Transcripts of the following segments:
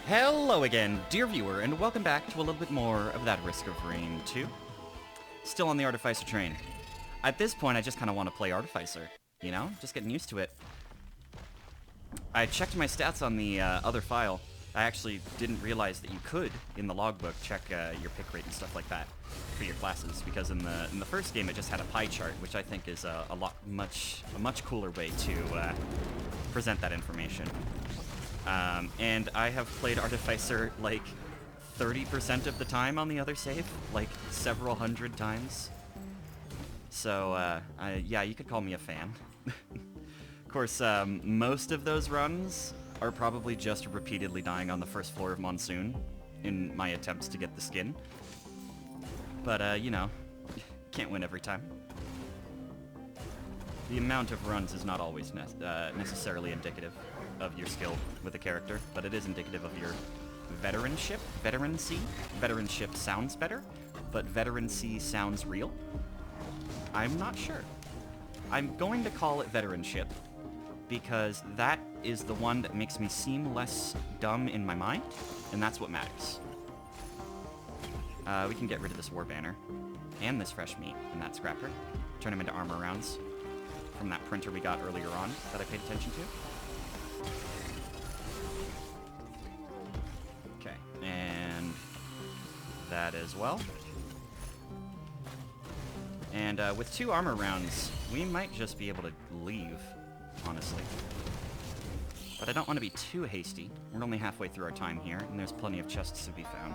Hello again, dear viewer, and welcome back to a little bit more of that Risk of Rain 2. Still on the Artificer train. At this point, I just kind of want to play Artificer, you know? Just getting used to it. I checked my stats on the other file. I actually didn't realize that you could, in the logbook, check your pick rate and stuff like that for your classes, because in the first game it just had a pie chart, which I think is a much cooler way to present that information. And I have played Artificer like 30% of the time on the other save, like several hundred times. So, yeah, you could call me a fan. Of course, most of those runs are probably just repeatedly dying on the first floor of Monsoon in my attempts to get the skin. But, you know, can't win every time. The amount of runs is not always necessarily indicative of your skill with a character, but it is indicative of your veteranship. Veterancy? Veteranship sounds better, but veterancy sounds real? I'm not sure. I'm going to call it veteranship, because that is the one that makes me seem less dumb in my mind, and that's what matters. We can get rid of this war banner, and this fresh meat, and that scrapper. Turn them into armor rounds from that printer we got earlier on that I paid attention to. Okay, and that as well. And with 2 armor rounds, we might just be able to leave, honestly. But I don't want to be too hasty. We're only halfway through our time here, and there's plenty of chests to be found.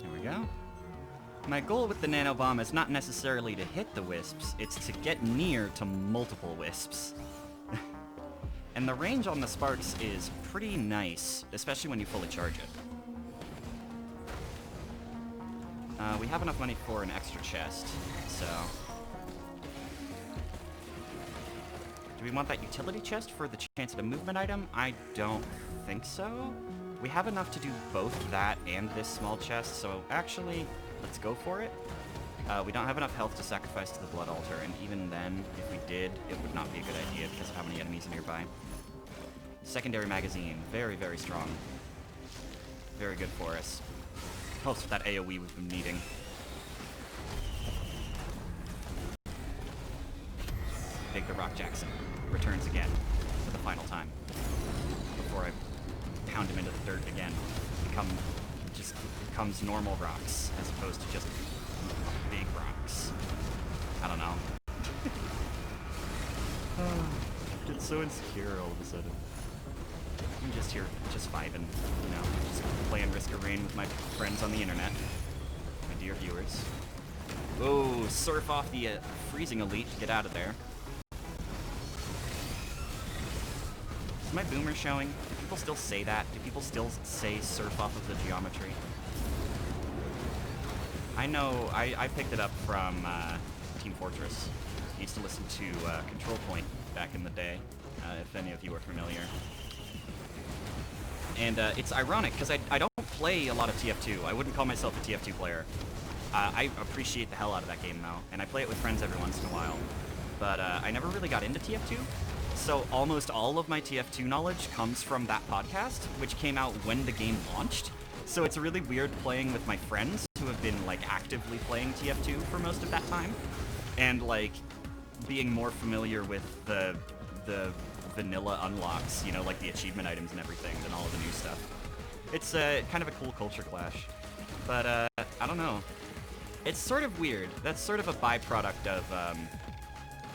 There we go. My goal with the nanobomb is not necessarily to hit the wisps, it's to get near to multiple wisps. And the range on the sparks is pretty nice, especially when you fully charge it. We have enough money for an extra chest, so... Do we want that utility chest for the chance at a movement item? I don't think so. We have enough to do both that and this small chest, so actually, let's go for it. We don't have enough health to sacrifice to the Blood Altar, and even then, if we did, it would not be a good idea because of how many enemies are nearby. Secondary magazine, very, very strong. Very good for us. Helps with that AoE we've been needing. Big the Rock Jackson returns again for the final time before I pound him into the dirt again. Just becomes normal rocks as opposed to just big rocks. I don't know. Get so insecure all of a sudden. I'm just here, just vibing, you know, just playing Risk of Rain with my friends on the internet. My dear viewers. Oh, surf off the freezing elite to get out of there. Is my boomer showing? Do people still say that? Do people still say surf off of the geometry? I know, I picked it up from Team Fortress. I used to listen to Control Point back in the day, if any of you are familiar. And it's ironic, because I don't play a lot of TF2. I wouldn't call myself a TF2 player. I appreciate the hell out of that game, though, and I play it with friends every once in a while. But I never really got into TF2, so almost all of my TF2 knowledge comes from that podcast, which came out when the game launched. So it's really weird playing with my friends who have been, like, actively playing TF2 for most of that time, and, like, being more familiar with the vanilla unlocks, you know, like the achievement items and everything, than all of the new stuff. It's kind of a cool culture clash. But, I don't know. It's sort of weird. That's sort of a byproduct of,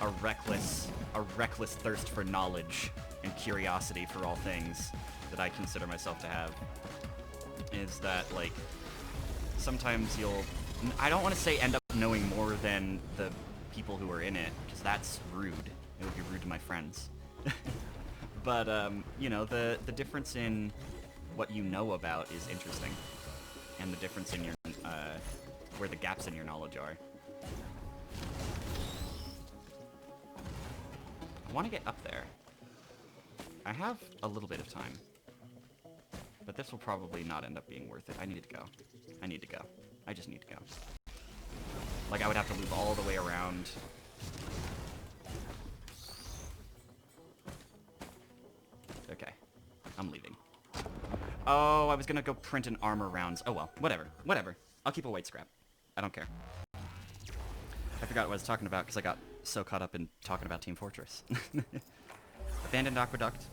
a reckless thirst for knowledge and curiosity for all things that I consider myself to have. Is that, like, sometimes I don't want to say end up knowing more than the people who are in it, because that's rude. It would be rude to my friends. But, you know, the difference in what you know about is interesting. And the difference in your, where the gaps in your knowledge are. I want to get up there. I have a little bit of time. But this will probably not end up being worth it. I need to go. I need to go. I just need to go. Like, I would have to loop all the way around. Okay. I'm leaving. Oh, I was gonna go print an armor rounds. Oh well, whatever. Whatever. I'll keep a white scrap. I don't care. I forgot what I was talking about because I got so caught up in talking about Team Fortress. Abandoned Aqueduct.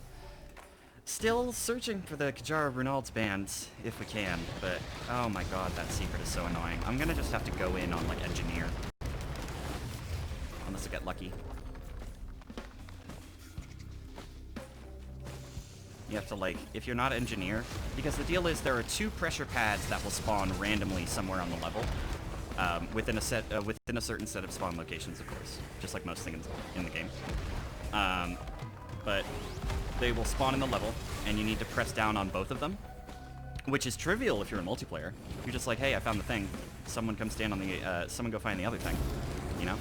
Still searching for the Kajara Brunald's bands, if we can, but oh my god, that secret is so annoying. I'm gonna just have to go in on, like, Engineer. Unless I get lucky. You have to, like, if you're not Engineer, because the deal is there are 2 pressure pads that will spawn randomly somewhere on the level, within a certain set of spawn locations, of course, just like most things in the game. But they will spawn in the level, and you need to press down on both of them, which is trivial if you're in multiplayer. You're just like, hey, I found the thing. Someone come stand on the, someone go find the other thing, you know?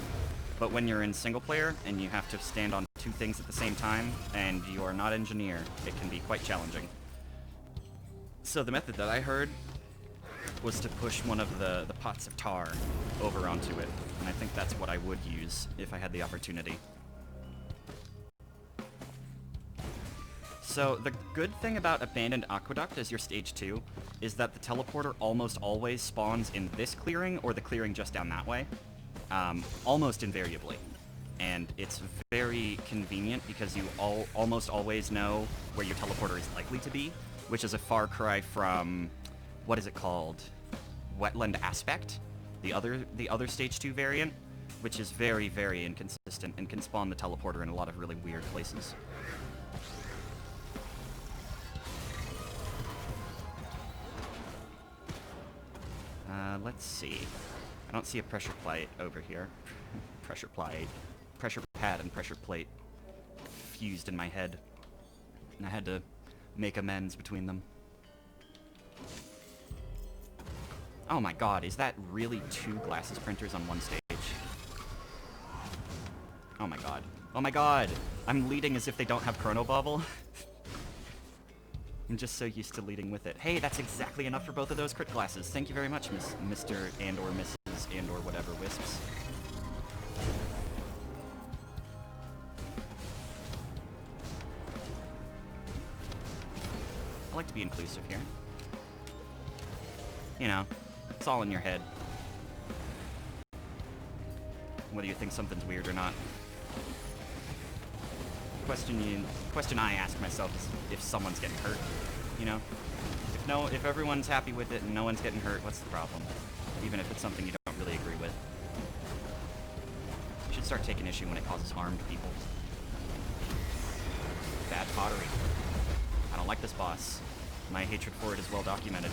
But when you're in single player, and you have to stand on 2 things at the same time, and you are not Engineer, it can be quite challenging. So the method that I heard was to push one of the pots of tar over onto it, and I think that's what I would use if I had the opportunity. So the good thing about Abandoned Aqueduct as your stage 2 is that the teleporter almost always spawns in this clearing or the clearing just down that way, almost invariably. And it's very convenient because you almost always know where your teleporter is likely to be, which is a far cry from, what is it called? Wetland Aspect, the other stage 2 variant, which is very, very inconsistent and can spawn the teleporter in a lot of really weird places. Let's see. I don't see a pressure plate over here. Pressure pad and pressure plate fused in my head. And I had to make amends between them. Oh my god, is that really 2 glasses printers on one stage? Oh my god. Oh my god! I'm leading as if they don't have Chrono Bobble. I'm just so used to leading with it. Hey, that's exactly enough for both of those crit glasses. Thank you very much, Mr. and/or Mrs. and/or whatever Wisps. I like to be inclusive here. You know, it's all in your head. Whether you think something's weird or not. Question I ask myself is if someone's getting hurt, you know? If everyone's happy with it and no one's getting hurt, what's the problem? Even if it's something you don't really agree with. You should start taking issue when it causes harm to people. Bad pottery. I don't like this boss. My hatred for it is well documented.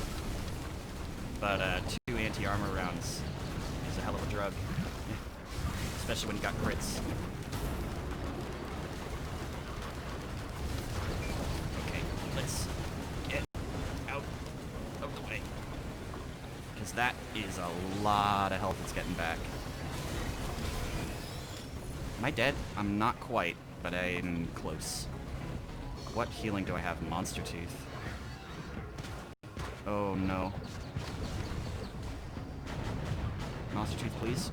But 2 anti-armor rounds is a hell of a drug. Especially when you got crits. That is a lot of health it's getting back. Am I dead? I'm not quite, but I'm close. What healing do I have? Monster Tooth. Oh no. Monster Tooth, please.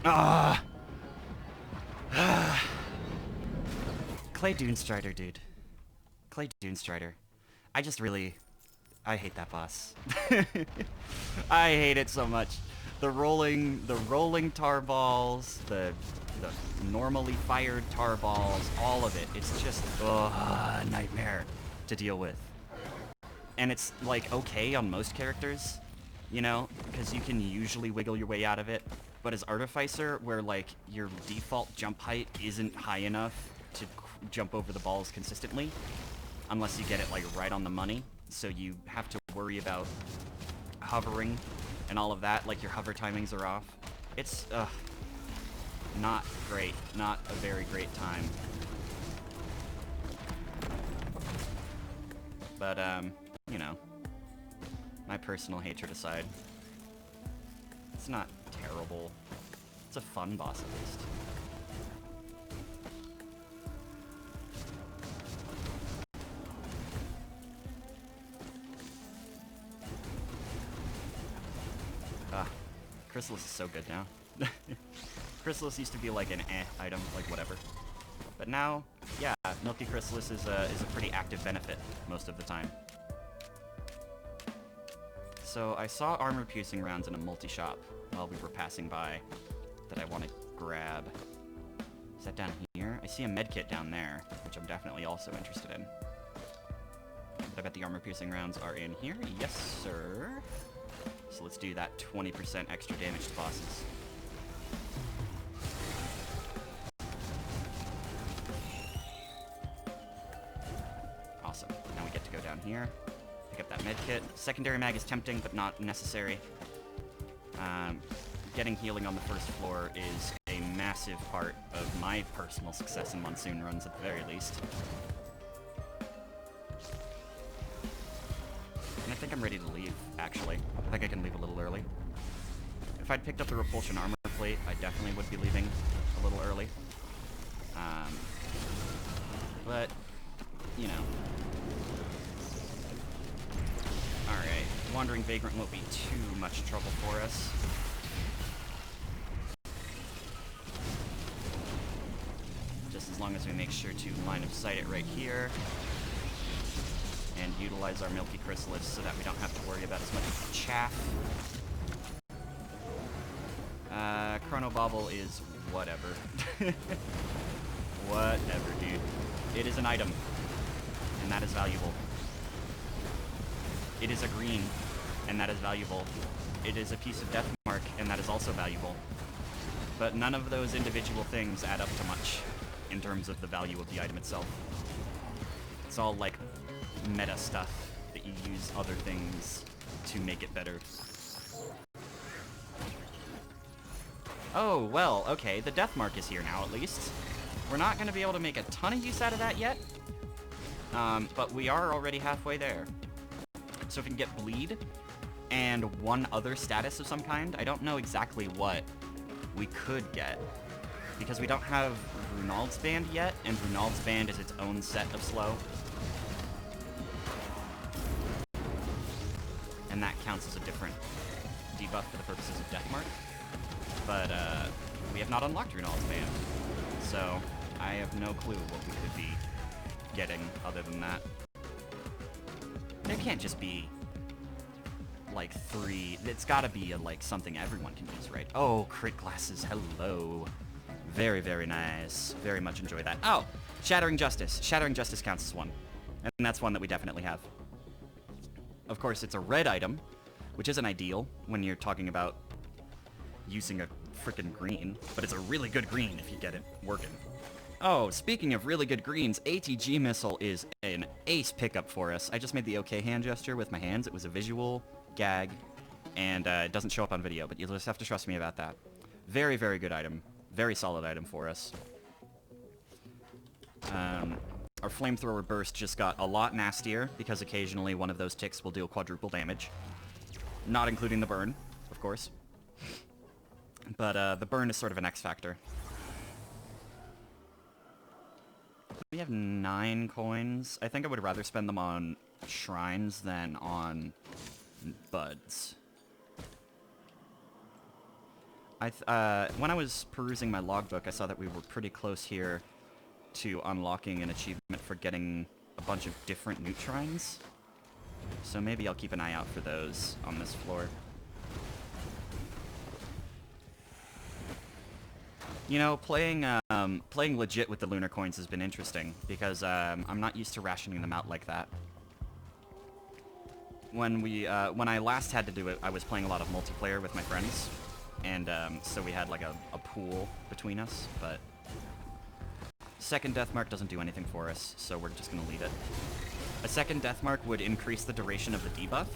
Ah! Clay Dunestrider, dude. Clay Dunestrider. I hate that boss. I hate it so much. The rolling tar balls, the normally fired tar balls, all of it. It's just a nightmare to deal with. And it's like okay on most characters, you know, because you can usually wiggle your way out of it. But as Artificer, where like your default jump height isn't high enough to jump over the balls consistently, unless you get it like right on the money. So you have to worry about hovering and all of that, like your hover timings are off. It's, not great. Not a very great time. But, you know, my personal hatred aside, it's not terrible. It's a fun boss at least. Chrysalis is so good now. Chrysalis used to be like an item, like whatever. But now, yeah, Milky Chrysalis is a pretty active benefit most of the time. So I saw armor-piercing rounds in a multi-shop while we were passing by that I want to grab. Is that down here? I see a medkit down there, which I'm definitely also interested in. But I bet the armor-piercing rounds are in here. Yes, sir. So let's do that 20% extra damage to bosses. Awesome. Now we get to go down here, pick up that medkit. Secondary mag is tempting, but not necessary. Getting healing on the first floor is a massive part of my personal success in Monsoon runs, at the very least. And I think I'm ready to leave, actually. I think I can leave a little early. If I'd picked up the Repulsion armor plate, I definitely would be leaving a little early. But, you know. Alright, Wandering Vagrant won't be too much trouble for us. Just as long as we make sure to line of sight it right here. And utilize our Milky Chrysalis so that we don't have to worry about as much chaff. Chrono Bauble is whatever. Whatever, dude. It is an item, and that is valuable. It is a green, and that is valuable. It is a piece of death mark, and that is also valuable. But none of those individual things add up to much in terms of the value of the item itself. It's all like meta stuff that you use other things to make it better. Oh, well, okay, the death mark is here now, at least. We're not going to be able to make a ton of use out of that yet, but we are already halfway there. So if we can get bleed and one other status of some kind, I don't know exactly what we could get, because we don't have Runald's Band yet, and Runald's Band is its own set of slow. And that counts as a different debuff for the purposes of Deathmark. But we have not unlocked Runald's Band, so I have no clue what we could be getting other than that. There can't just be like 3. It's gotta be like something everyone can use, right? Oh, crit glasses, hello. Very, very nice. Very much enjoy that. Oh, Shattering Justice. Shattering Justice counts as one. And that's one that we definitely have. Of course, it's a red item, which isn't ideal when you're talking about using a frickin' green, but it's a really good green if you get it working. Oh, speaking of really good greens, ATG Missile is an ace pickup for us. I just made the OK hand gesture with my hands. It was a visual gag, and it doesn't show up on video, but you'll just have to trust me about that. Very, very good item. Very solid item for us. Our Flamethrower Burst just got a lot nastier, because occasionally one of those ticks will deal quadruple damage. Not including the burn, of course. But the burn is sort of an X factor. We have 9 coins. I think I would rather spend them on shrines than on buds. When I was perusing my logbook, I saw that we were pretty close here to unlocking an achievement for getting a bunch of different newt shrines. So maybe I'll keep an eye out for those on this floor. You know, playing legit with the lunar coins has been interesting, because I'm not used to rationing them out like that. When I last had to do it, I was playing a lot of multiplayer with my friends, and so we had like a pool between us, but second death mark doesn't do anything for us, so we're just gonna leave it. A second death mark would increase the duration of the debuff,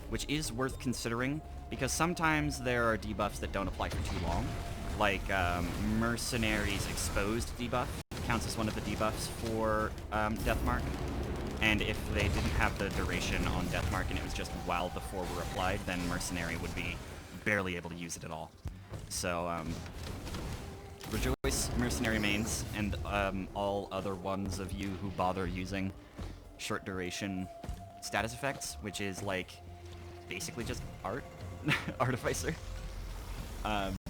which is worth considering, because sometimes there are debuffs that don't apply for too long. Like, Mercenary's Exposed debuff counts as one of the debuffs for Deathmark. And if they didn't have the duration on Deathmark and it was just while the 4 were applied, then Mercenary would be barely able to use it at all. So, rejoice, Mercenary mains, and all other ones of you who bother using short duration status effects, which is like basically just art, Artificer.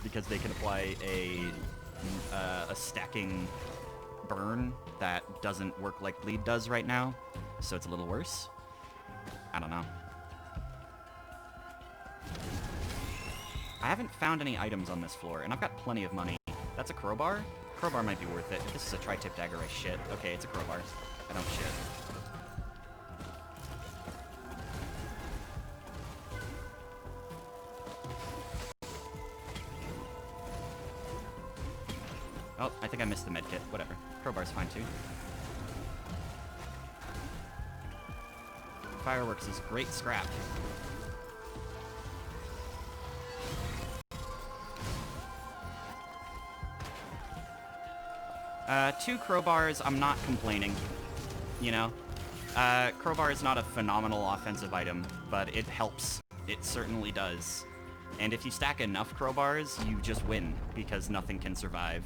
because they can apply a stacking burn that doesn't work like bleed does right now, so it's a little worse. I don't know. I haven't found any items on this floor, and I've got plenty of money. That's a crowbar? Crowbar might be worth it. This is a tri-tip dagger, I shit. Okay, it's a crowbar. I don't shit. Oh, I think I missed the medkit. Whatever. Crowbar's fine too. Fireworks is great scrap. Two crowbars, I'm not complaining. You know? Crowbar is not a phenomenal offensive item, but it helps. It certainly does. And if you stack enough crowbars, you just win, because nothing can survive.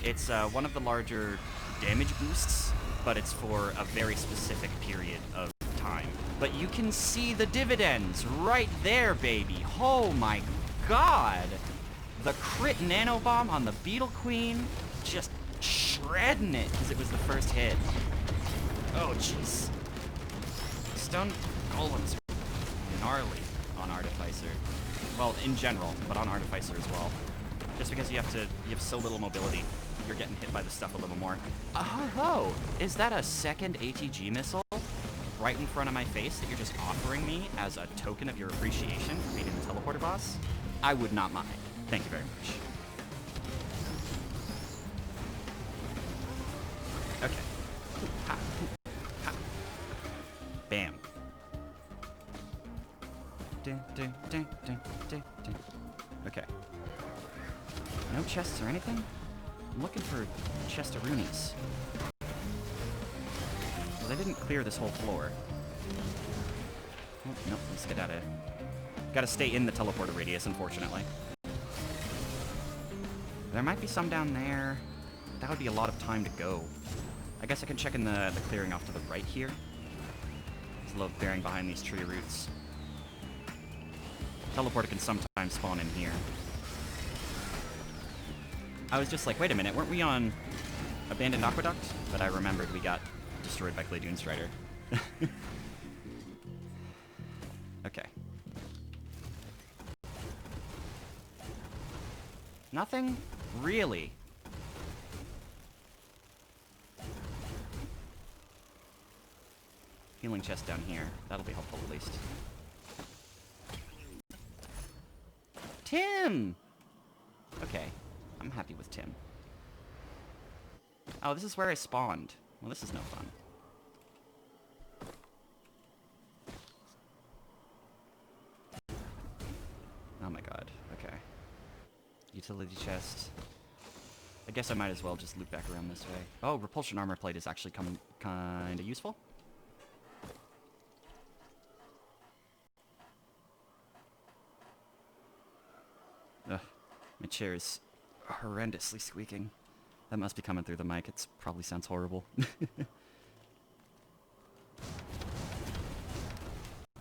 It's one of the larger damage boosts, but it's for a very specific period of time. But you can see the dividends right there, baby. Oh my god! The crit nanobomb on the Beetle Queen, just shredding it because it was the first hit. Oh jeez. Stone golems are gnarly on Artificer. Well, in general, but on Artificer as well. Just because you have so little mobility, you're getting hit by the stuff a little more. Oh, is that a second ATG missile right in front of my face that you're just offering me as a token of your appreciation for beating the teleporter boss? I would not mind. Thank you very much. Okay. Ha. Ha. Bam. Okay. No chests or anything? I'm looking for chest-a-roonies. Well, they didn't clear this whole floor. Oh, nope, let's get out of... Gotta stay in the teleporter radius, unfortunately. There might be some down there. That would be a lot of time to go. I guess I can check in the clearing off to the right here. There's a little bearing behind these tree roots. Teleporter can sometimes spawn in here. I was just like, wait a minute, weren't we on Abandoned Aqueduct? But I remembered we got destroyed by Clay Dune Strider. Okay. Nothing? Really? Healing chest down here. That'll be helpful at least. Tim! Okay. I'm happy with Tim. Oh, this is where I spawned. Well, this is no fun. Oh my god. Okay. Utility chest. I guess I might as well just loop back around this way. Oh, repulsion armor plate is actually kinda useful. Ugh. My chair is horrendously squeaking. That must be coming through the mic. It probably sounds horrible.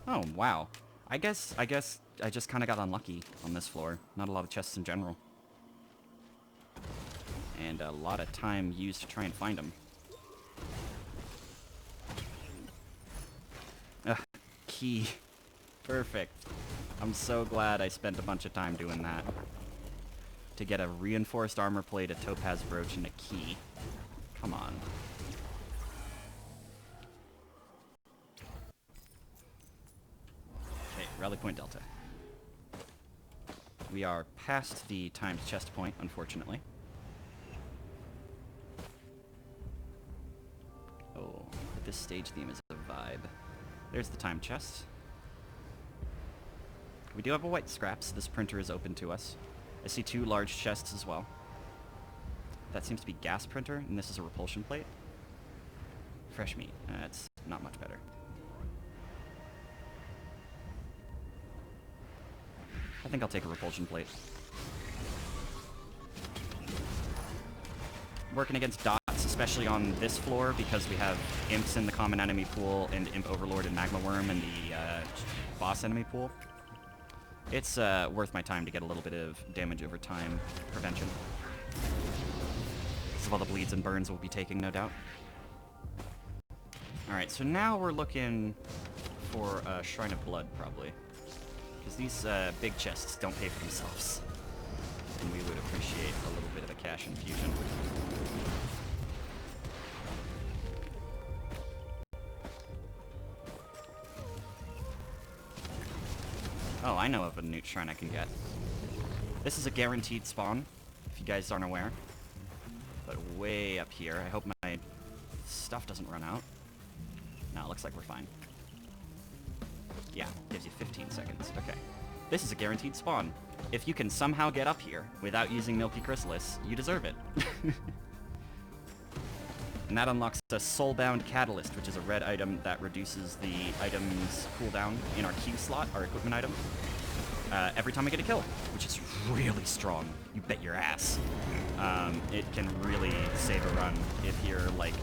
Oh, wow. I guess I just kind of got unlucky on this floor. Not a lot of chests in general. And a lot of time used to try and find them. Ugh, key. Perfect. I'm so glad I spent a bunch of time doing that. To get a reinforced armor plate, a topaz brooch, and a key. Come on. Okay, Rally Point Delta. We are past the timed chest point, unfortunately. Oh, but this stage theme is a vibe. There's the timed chest. We do have a white scrap, so this printer is open to us. I see two large chests as well. That seems to be gas printer, and this is a repulsion plate. Fresh meat. It's not much better. I think I'll take a repulsion plate. Working against dots, especially on this floor, because we have imps in the common enemy pool, and Imp Overlord and Magma Worm in the boss enemy pool. It's worth my time to get a little bit of damage over time prevention. Because of all the bleeds and burns we'll be taking, no doubt. Alright, so now we're looking for a Shrine of Blood, probably. Because these big chests don't pay for themselves. And we would appreciate a little bit of a cash infusion. Oh, I know of a newt shrine I can get. This is a guaranteed spawn, if you guys aren't aware. But way up here, I hope my stuff doesn't run out. No, it looks like we're fine. Yeah, gives you 15 seconds. Okay. This is a guaranteed spawn. If you can somehow get up here without using Milky Chrysalis, you deserve it. And that unlocks a Soulbound Catalyst, which is a red item that reduces the item's cooldown in our Q slot, our equipment item, every time we get a kill, which is really strong. You bet your ass. It can really save a run if you're, like,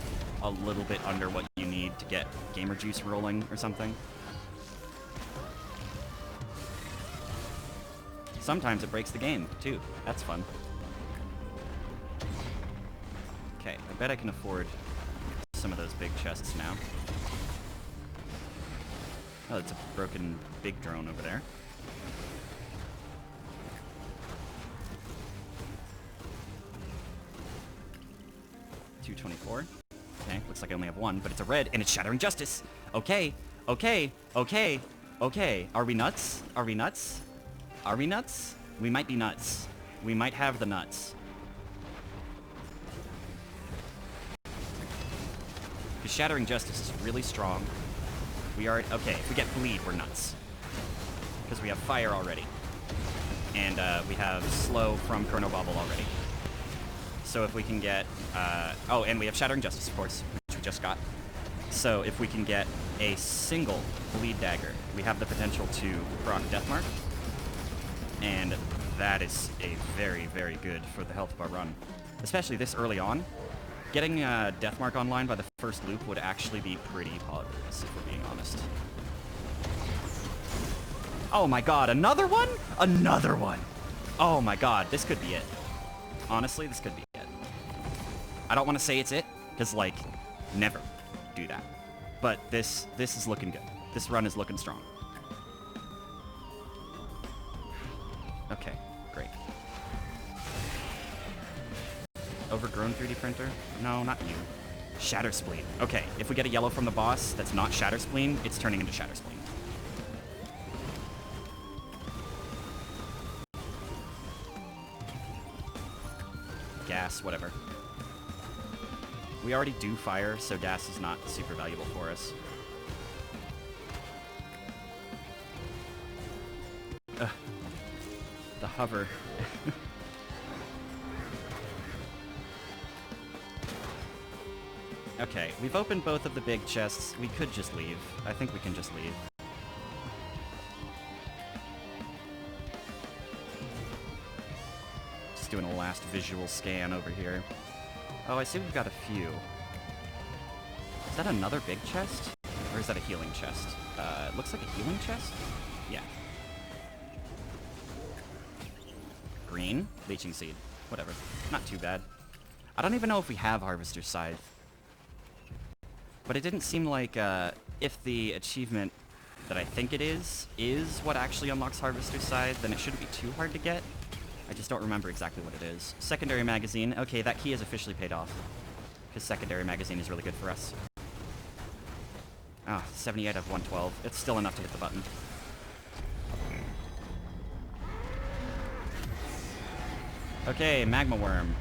a little bit under what you need to get gamer juice rolling or something. Sometimes it breaks the game, too. That's fun. Okay, I bet I can afford some of those big chests now. Oh, it's a broken big drone over there. $224. Okay, looks like I only have one, but it's a red, and it's Shattering Justice! Okay, okay, okay, okay. Are we nuts? Are we nuts? Are we nuts? We might be nuts. We might have the nuts. Because Shattering Justice is really strong. We are... Okay, if we get Bleed, we're nuts. Because we have Fire already. And we have Slow from Chronobobble already. So if we can get... oh, and we have Shattering Justice, of course, which we just got. So if we can get a single Bleed Dagger, we have the potential to proc Deathmark. And that is a very, very good for the health of our run. Especially this early on. Getting Deathmark online by the first loop would actually be pretty poggers, if we're being honest. Oh my god, another one? Another one! Oh my god, this could be it. Honestly, this could be it. I don't want to say it's it, because, like, never do that. But this is looking good. This run is looking strong. Okay, great. Overgrown 3D printer? No, not you. Shatter Spleen. Okay, if we get a yellow from the boss that's not Shatter Spleen, it's turning into Shatter Spleen. Gas, whatever. We already do fire, so gas is not super valuable for us. Ugh. The hover. Okay, we've opened both of the big chests. We could just leave. I think we can just leave. Just doing a last visual scan over here. Oh, I see we've got a few. Is that another big chest? Or is that a healing chest? It looks like a healing chest? Yeah. Green? Leeching Seed. Whatever. Not too bad. I don't even know if we have Harvester's Scythe. But it didn't seem like, if the achievement that I think it is what actually unlocks Harvester's Scythe, then it shouldn't be too hard to get. I just don't remember exactly what it is. Secondary Magazine. Okay, that key has officially paid off. Because Secondary Magazine is really good for us. Oh, 78 out of 112. It's still enough to hit the button. Okay, Magma Worm.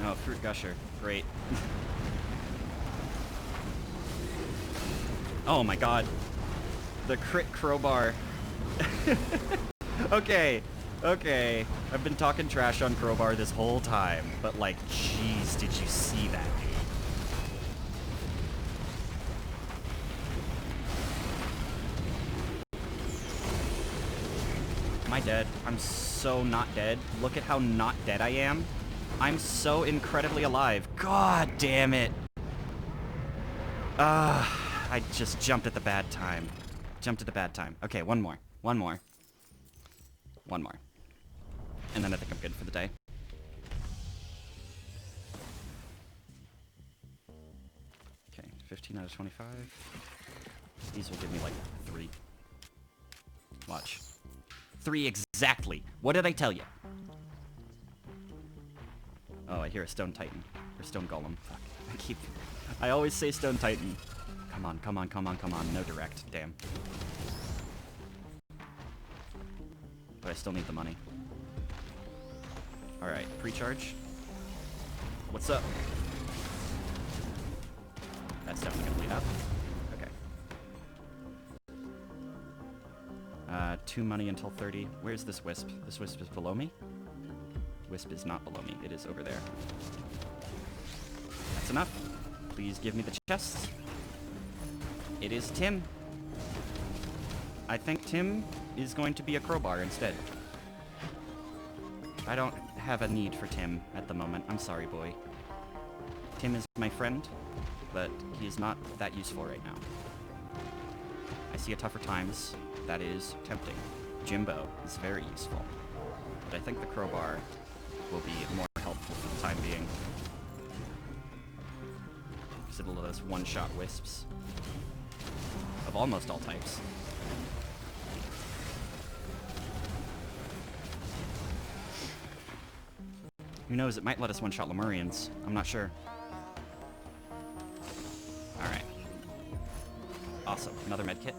Oh, Fruit Gusher. Great. Oh my god. The crit crowbar. Okay. Okay. I've been talking trash on crowbar this whole time, but like, jeez, did you see that, dude? Am I dead? I'm so not dead. Look at how not dead I am. I'm so incredibly alive. God damn it. I just jumped at the bad time. Jumped at the bad time. Okay, one more. One more. One more. And then I think I'm good for the day. Okay, 15 out of 25. These will give me like 3. Watch. 3 exactly. What did I tell you? Oh, I hear a stone titan. Or stone golem. Fuck. I always say stone titan. Come on, come on, come on, come on. No direct. Damn. But I still need the money. Alright, pre-charge. What's up? That's definitely gonna lead up. Okay. 2 money until 30. Where's this wisp? This wisp is below me? Wisp is not below me. It is over there. That's enough. Please give me the chests. It is Tim. I think Tim is going to be a crowbar instead. I don't have a need for Tim at the moment. I'm sorry, boy. Tim is my friend, but he is not that useful right now. I see a tougher times. That is tempting. Jimbo is very useful. But I think the crowbar will be more helpful for the time being. Because it'll let us one-shot wisps. Of almost all types. Who knows, it might let us one-shot Lemurians. I'm not sure. Alright. Awesome. Another medkit.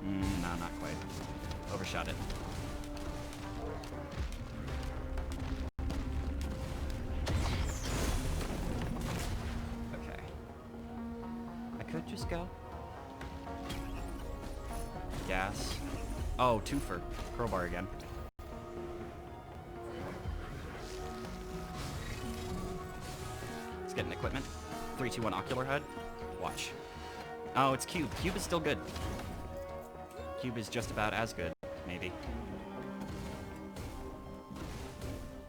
No, not quite. Overshot it. Okay. I could just go. Gas. Oh, 2 for crowbar again. Let's get an equipment. 3, 2, 1 ocular HUD. Watch. Oh, it's Cube. Cube is still good. Cube is just about as good, maybe.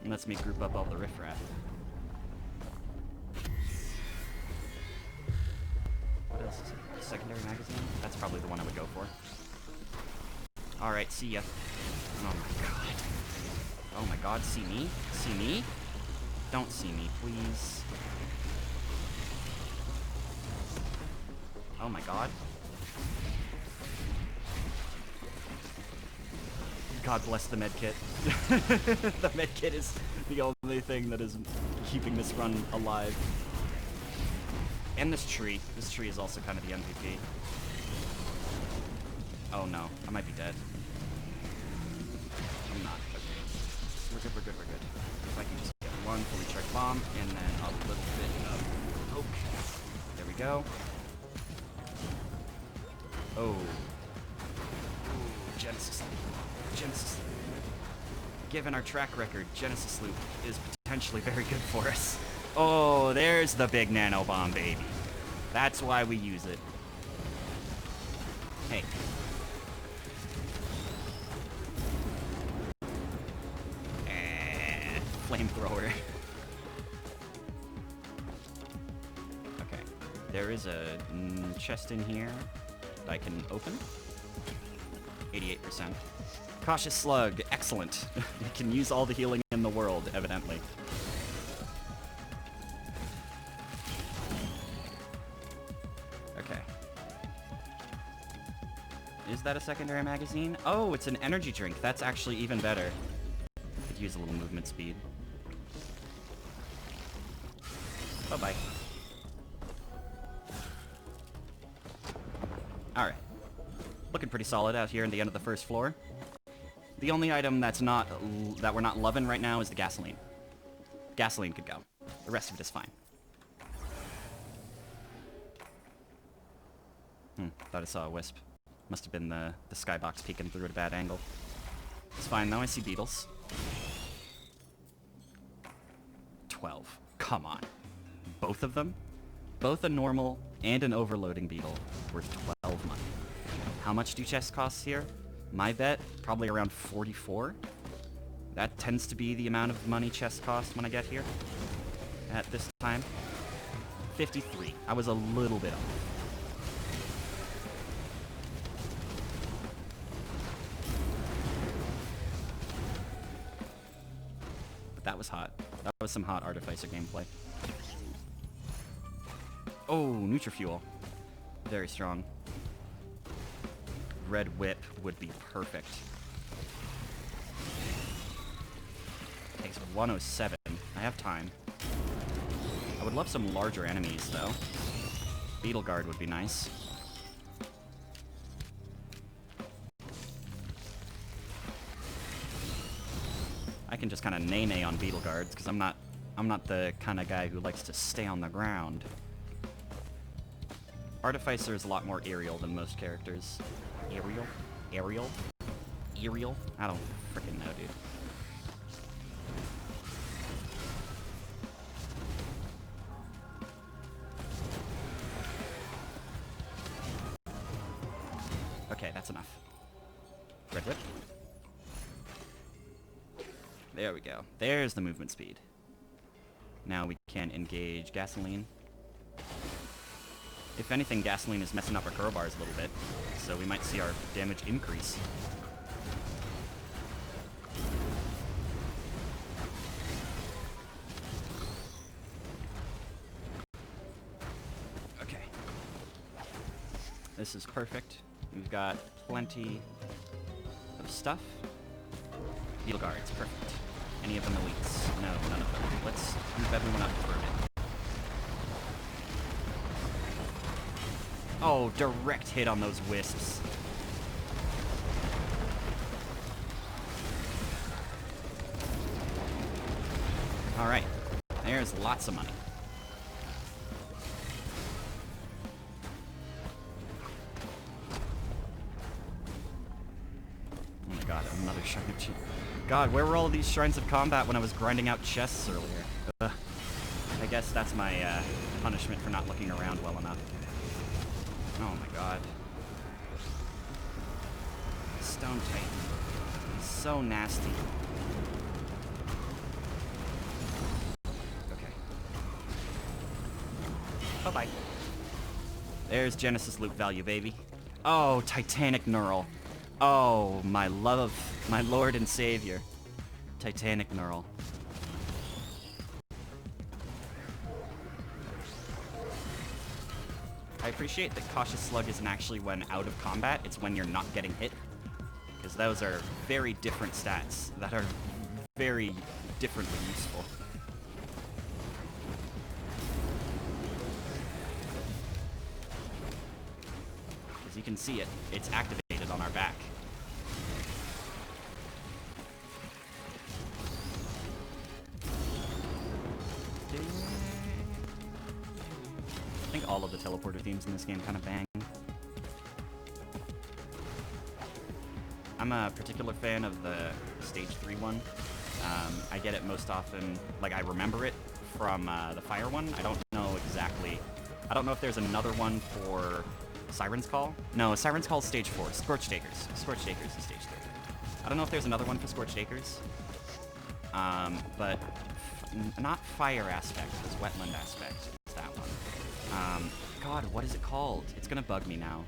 And lets me group up all the riffraff. What else is it? Secondary magazine? That's probably the one I would go for. Alright, see ya. Oh my god. Oh my god, see me? See me? Don't see me, please. Oh my god. God bless the medkit. The medkit is the only thing that is keeping this run alive. And this tree. This tree is also kind of the MVP. Oh no, I might be dead. I'm not. Okay. We're good, we're good, we're good. If I can just get one fully charged bomb, and then a little bit of poke. There we go. Oh. Genesis Loop. Genesis Loop. Given our track record, Genesis Loop is potentially very good for us. Oh, there's the big nano bomb, baby. That's why we use it. Hey. Flamethrower. Okay. There is a chest in here that I can open. 88%. Cautious Slug. Excellent. You can use all the healing in the world, evidently. Okay. Is that a secondary magazine? Oh, it's an energy drink. That's actually even better. Could use a little movement speed. Bye-bye. Alright. Looking pretty solid out here in the end of the first floor. The only item that's not that we're not loving right now is the gasoline. Gasoline could go. The rest of it is fine. Thought I saw a wisp. Must have been the skybox peeking through at a bad angle. It's fine though, I see beetles. 12. Come on. Both of them? Both a normal and an overloading beetle worth 12 money. How much do chests cost here? My bet, probably around 44. That tends to be the amount of money chests cost when I get here at this time. 53. I was a little bit off. But that was hot. That was some hot Artificer gameplay. Oh, Nutrifuel. Very strong. Red Whip would be perfect. Takes 107. I have time. I would love some larger enemies, though. Beetle Guard would be nice. I can just kind of nay-nay on Beetle Guards, because I'm not the kind of guy who likes to stay on the ground. Artificer is a lot more aerial than most characters. Aerial? Aerial? Aerial? I don't freaking know, dude. Okay, that's enough. Red Whip. There we go. There's the movement speed. Now we can engage Gasoline. If anything, Gasoline is messing up our crowbars a little bit, so we might see our damage increase. Okay. This is perfect. We've got plenty of stuff. Beetle Guards, perfect. Any of them elites? No, none of them. Let's move everyone up for a bit. Oh, direct hit on those wisps. Alright, there's lots of money. Oh my god, another shrine of cheat. God, where were all these shrines of combat when I was grinding out chests earlier? Ugh. I guess that's my punishment for not looking around well enough. Oh my god. Stone Titan. He's so nasty. Okay. Bye-bye. There's Genesis loot value, baby. Oh, Titanic Knurl. Oh, my love, my lord and savior. Titanic Knurl. I appreciate that Cautious Slug isn't actually when out of combat, it's when you're not getting hit. Because those are very different stats that are very differently useful. As you can see it's activated on our back. I think all of the teleporter themes in this game kind of bang. I'm a particular fan of the Stage 3 one. I get it most often, like I remember it from the Fire one. I don't know exactly. I don't know if there's another one for Siren's Call. No, Siren's Call is Stage 4. Scorched Acres. Scorched Acres is Stage 3. I don't know if there's another one for Scorched Acres. But not Fire Aspect, it's Wetland Aspect. It's that one. God, what is it called? It's gonna bug me now.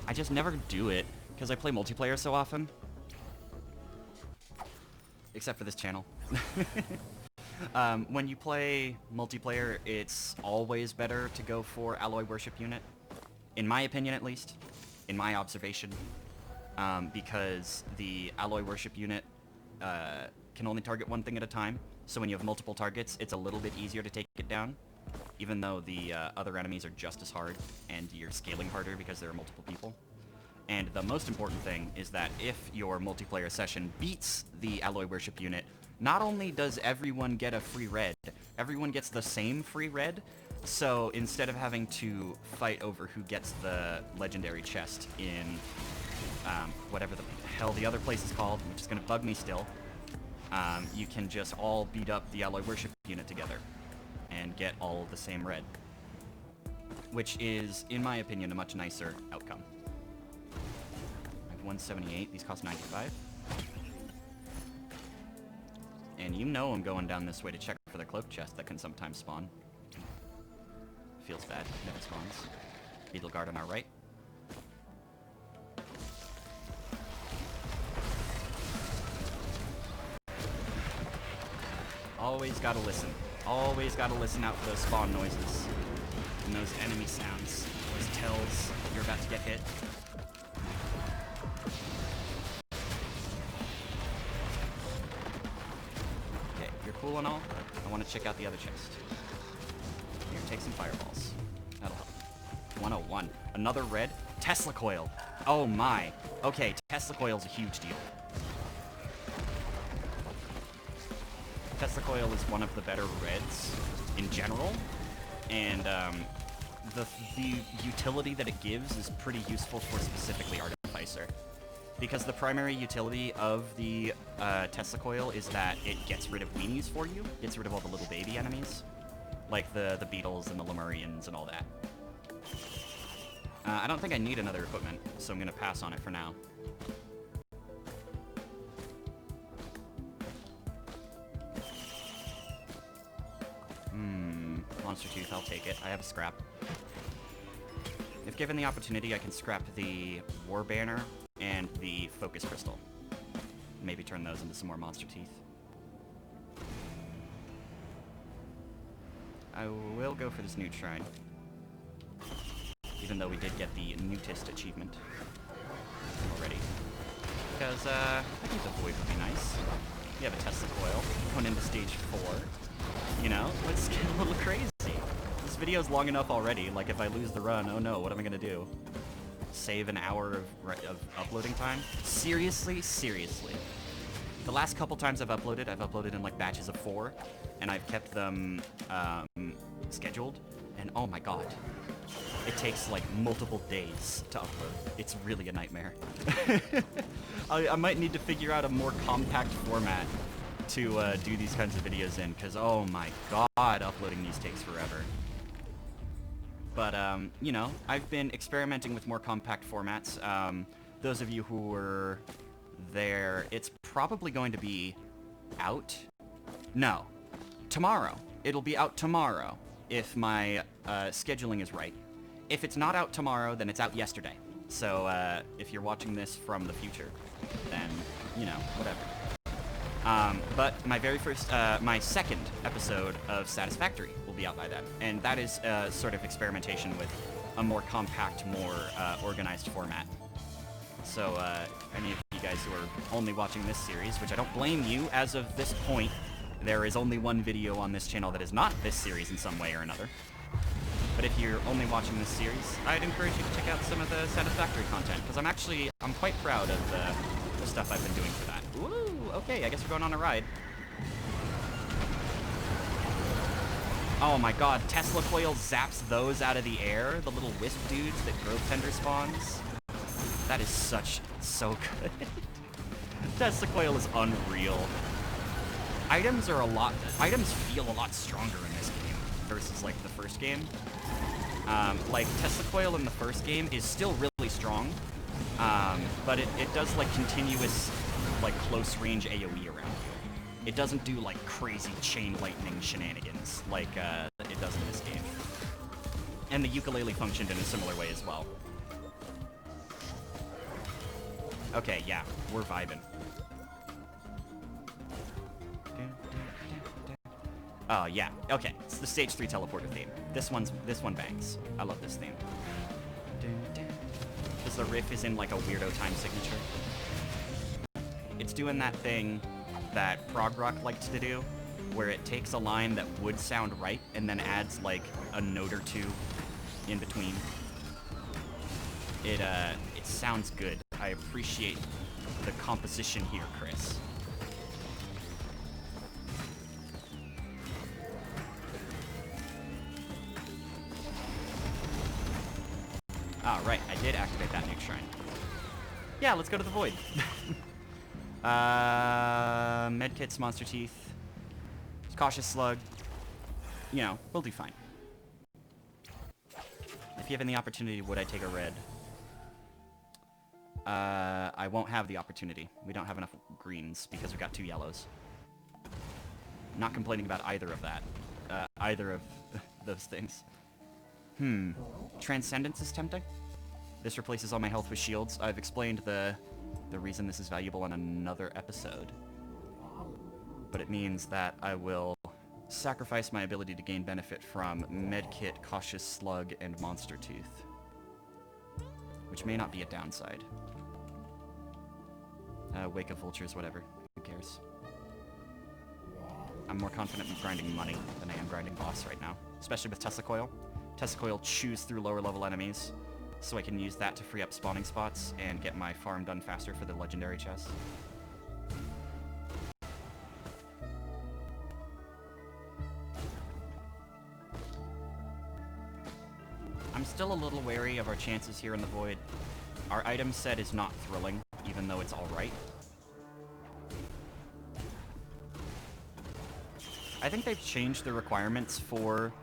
I just never do it, because I play multiplayer so often. Except for this channel. When you play multiplayer, it's always better to go for Alloy Worship Unit. In my opinion, at least. In my observation. Because the Alloy Worship Unit can only target one thing at a time. So when you have multiple targets, it's a little bit easier to take it down. Even though the other enemies are just as hard, and you're scaling harder because there are multiple people. And the most important thing is that if your multiplayer session beats the Alloy Worship Unit, not only does everyone get a free red, everyone gets the same free red. So instead of having to fight over who gets the legendary chest in whatever the hell the other place is called, which is going to bug me still, you can just all beat up the Alloy Worship Unit together and get all the same red. Which is, in my opinion, a much nicer outcome. I have 178, these cost 95. And you know I'm going down this way to check for the cloak chest that can sometimes spawn. Feels bad, never spawns. Beetle guard on our right. Always gotta listen. Always gotta listen out for those spawn noises. And those enemy sounds. Those tells you're about to get hit. Okay, you're cool and all. I want to check out the other chest. Here, take some fireballs. That'll help. 101. Another red. Tesla coil. Oh my. Okay, Tesla coil's a huge deal. Tesla coil is one of the better reds in general, and the utility that it gives is pretty useful for specifically Artificer. Because the primary utility of the Tesla coil is that it gets rid of weenies for you, gets rid of all the little baby enemies, like the beetles and the Lemurians and all that. I don't think I need another equipment, so I'm going to pass on it for now. Monster Tooth, I'll take it. I have a scrap. If given the opportunity, I can scrap the War Banner and the Focus Crystal. Maybe turn those into some more Monster Teeth. I will go for this new shrine. Even though we did get the Newtist achievement already. Because, I think the Void would be nice. We have a Tesla coil going into stage 4. You know, let's get a little crazy. This video's long enough already, like if I lose the run, oh no, what am I gonna do? Save an hour of uploading time? Seriously? Seriously. The last couple times I've uploaded in like batches of 4, and I've kept them scheduled, and oh my god. It takes like multiple days to upload. It's really a nightmare. I might need to figure out a more compact format to do these kinds of videos in, because oh my god, uploading these takes forever. But, you know, I've been experimenting with more compact formats. Those of you who were there, it's probably going to be out. No, tomorrow. It'll be out tomorrow, if my scheduling is right. If it's not out tomorrow, then it's out yesterday. So, if you're watching this from the future, then, you know, whatever. But my very first, my second episode of Satisfactory will be out by then. And that is sort of experimentation with a more compact, more organized format. So, any of you guys who are only watching this series, which I don't blame you, as of this point, there is only one video on this channel that is not this series in some way or another. But if you're only watching this series, I'd encourage you to check out some of the Satisfactory content, because I'm quite proud of the stuff I've been doing for that. Ooh, okay, I guess we're going on a ride. Oh my god, Tesla coil zaps those out of the air, the little wisp dudes that Growth Tender spawns. That is so good. Tesla coil is unreal. Items feel a lot stronger in this game versus like the first game. Like Tesla coil in the first game is still really strong, but it does like continuous, like close range AoE around you. It doesn't do like crazy chain lightning shenanigans like it does in this game. And the ukulele functioned in a similar way as well. Okay, yeah, we're vibing. Oh, yeah. Okay, it's the Stage 3 teleporter theme. This one bangs. I love this theme. Because the riff is in like a weirdo time signature. It's doing that thing that prog rock likes to do, where it takes a line that would sound right and then adds like a note or two in between. It sounds good. I appreciate the composition here, Chris. Ah, right, I did activate that nuke shrine. Yeah, let's go to the Void. Medkits, Monster Teeth, Cautious Slug. You know, we'll do fine. If given the opportunity, would I take a red? I won't have the opportunity. We don't have enough greens because we got 2 yellows. Not complaining about either of that. Either of those things. Transcendence is tempting. This replaces all my health with shields. I've explained the reason this is valuable on another episode. But it means that I will sacrifice my ability to gain benefit from Medkit, Cautious Slug, and Monster Tooth. Which may not be a downside. Wake of Vultures, whatever. Who cares? I'm more confident in grinding money than I am grinding boss right now. Especially with Tesla Coil. Tesla Coil chews through lower level enemies, so I can use that to free up spawning spots and get my farm done faster for the legendary chest. I'm still a little wary of our chances here in the Void. Our item set is not thrilling, even though it's alright. I think they've changed the requirements for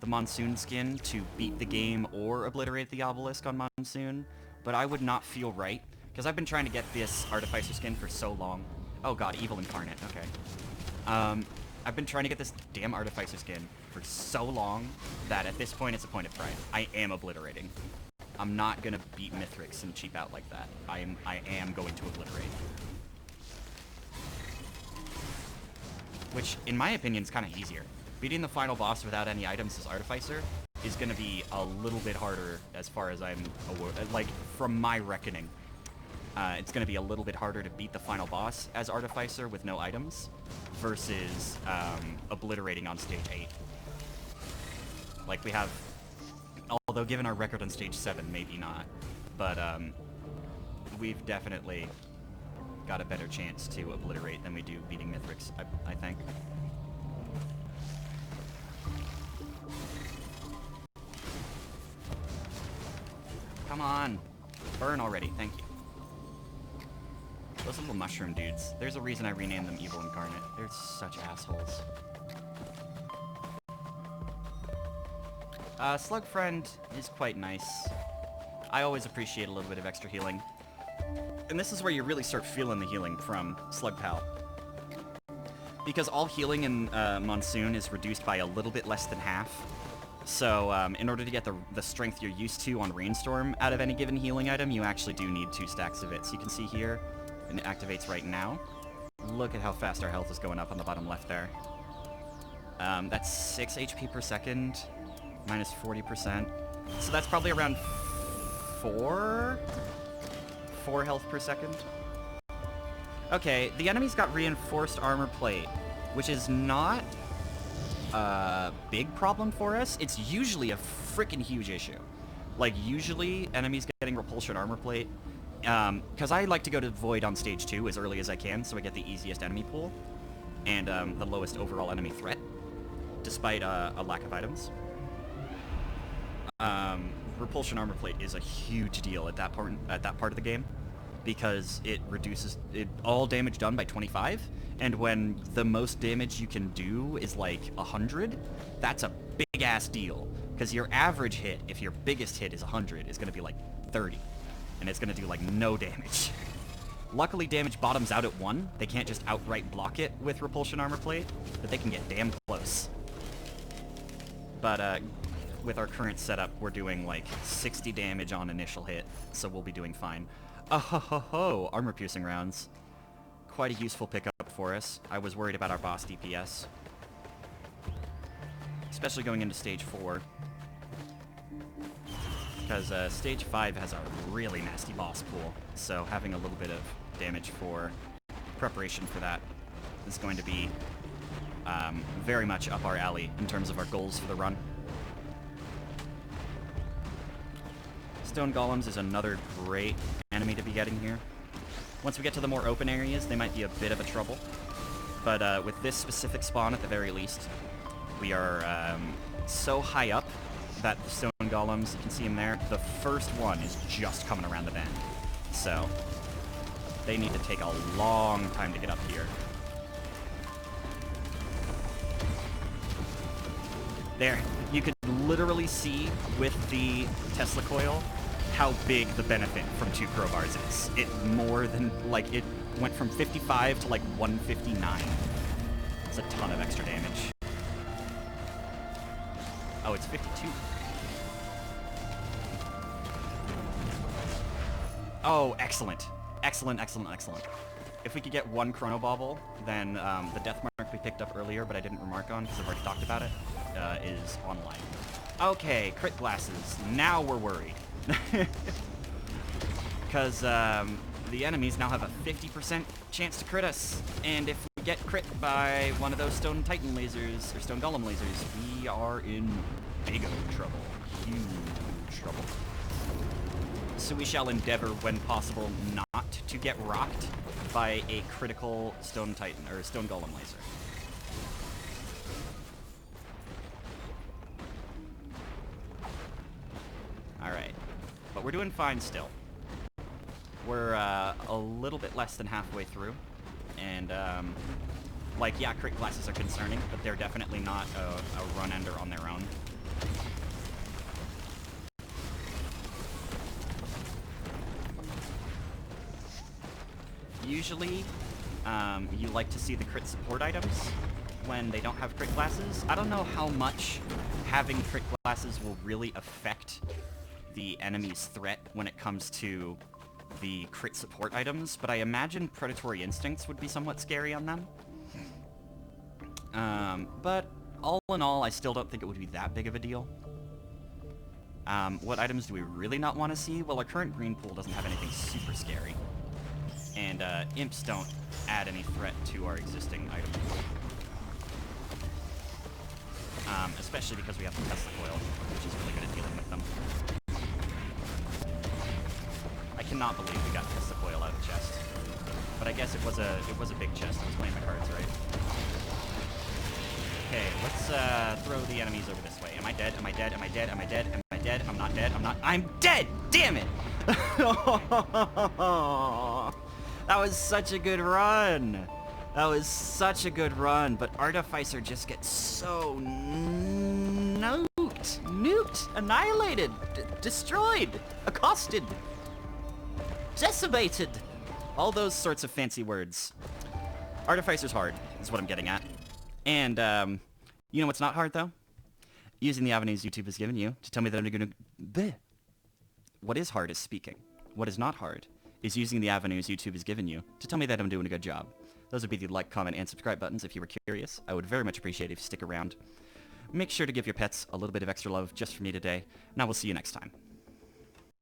the Monsoon skin to beat the game or obliterate the obelisk on Monsoon, but I would not feel right, because I've been trying to get this Artificer skin for so long. Oh god, Evil Incarnate, okay. I've been trying to get this damn Artificer skin for so long that at this point it's a point of pride. I am obliterating. I'm not gonna beat Mithrix and cheap out like that. I am going to obliterate. Which, in my opinion, is kind of easier. Beating the final boss without any items as Artificer is gonna be a little bit harder as far as I'm aware. Like, from my reckoning. It's gonna be a little bit harder to beat the final boss as Artificer with no items versus obliterating on stage 8. Like we have, although given our record on stage 7, maybe not, but we've definitely got a better chance to obliterate than we do beating Mithrix, I think. Come on, burn already, thank you. Those little mushroom dudes, there's a reason I renamed them Evil Incarnate. They're such assholes. Slug Friend is quite nice. I always appreciate a little bit of extra healing. And this is where you really start feeling the healing from Slug Pal. Because all healing in Monsoon is reduced by a little bit less than half. So in order to get the strength you're used to on Rainstorm out of any given healing item, you actually do need 2 stacks of it. So you can see here, and it activates right now. Look at how fast our health is going up on the bottom left there. That's 6 HP per second, minus 40%. So that's probably around 4 health per second. Okay, the enemy's got reinforced armor plate, which is not a big problem for us. It's usually a freaking huge issue. Like, usually enemies getting repulsion armor plate, because I like to go to Void on stage 2 as early as I can, so I get the easiest enemy pool and the lowest overall enemy threat, despite a lack of items. Repulsion armor plate is a huge deal at that part of the game, because it reduces all damage done by 25, and when the most damage you can do is like 100, that's a big ass deal, because your average hit, if your biggest hit is 100, is going to be like 30, and it's going to do like no damage. Luckily, damage bottoms out at 1. They can't just outright block it with repulsion armor plate, but they can get damn close. But with our current setup, we're doing like 60 damage on initial hit, so we'll be doing fine. Oh-ho-ho-ho! Armor-piercing rounds. Quite a useful pickup for us. I was worried about our boss DPS. Especially going into stage 4. Because stage 5 has a really nasty boss pool, so having a little bit of damage for preparation for that is going to be very much up our alley in terms of our goals for the run. Stone Golems is another great enemy to be getting here. Once we get to the more open areas, they might be a bit of a trouble. But with this specific spawn, at the very least, we are so high up that the Stone Golems, you can see them there, the first one is just coming around the bend. So they need to take a long time to get up here. There, you could literally see with the Tesla Coil how big the benefit from 2 crowbars is. It more than, like, it went from 55 to like 159. It's a ton of extra damage. Oh, it's 52. Oh, excellent. Excellent, excellent, excellent. If we could get one Chrono Bauble, then the death mark we picked up earlier, but I didn't remark on because I've already talked about it, is online. Okay, crit glasses. Now we're worried. Because the enemies now have a 50% chance to crit us. And if we get crit by one of those Stone Titan lasers, or Stone Golem lasers, we are in big trouble. Huge trouble. So we shall endeavor, when possible, not to get rocked by a critical Stone Titan, or Stone Golem laser. Alright. But we're doing fine still. We're a little bit less than halfway through. And, like, yeah, crit glasses are concerning, but they're definitely not a run-ender on their own. Usually, you like to see the crit support items when they don't have crit glasses. I don't know how much having crit glasses will really affect the enemy's threat when it comes to the crit support items, but I imagine Predatory Instincts would be somewhat scary on them. But all in all, I still don't think it would be that big of a deal. What items do we really not want to see? Well, our current green pool doesn't have anything super scary. And imps don't add any threat to our existing item pool. Especially because we have the Tesla Coil, which is really good at dealing with them. I cannot believe we got Tesla Coil out of the chest. But I guess it was a big chest. I was playing my cards right. Okay, let's throw the enemies over this way. Am I dead? Am I dead? Am I dead? Am I dead? Am I dead? I'm not dead. I'm dead! Damn it! That was such a good run. That was such a good run, but Artificer just gets so nuked, annihilated, destroyed, accosted, decimated. All those sorts of fancy words. Artificer's hard, is what I'm getting at. And, you know what's not hard, though? Using the avenues YouTube has given you to tell me that I'm gonna... Bleh. What is hard is speaking. What is not hard is using the avenues YouTube has given you to tell me that I'm doing a good job. Those would be the like, comment, and subscribe buttons if you were curious. I would very much appreciate it if you stick around. Make sure to give your pets a little bit of extra love just for me today, and I will see you next time.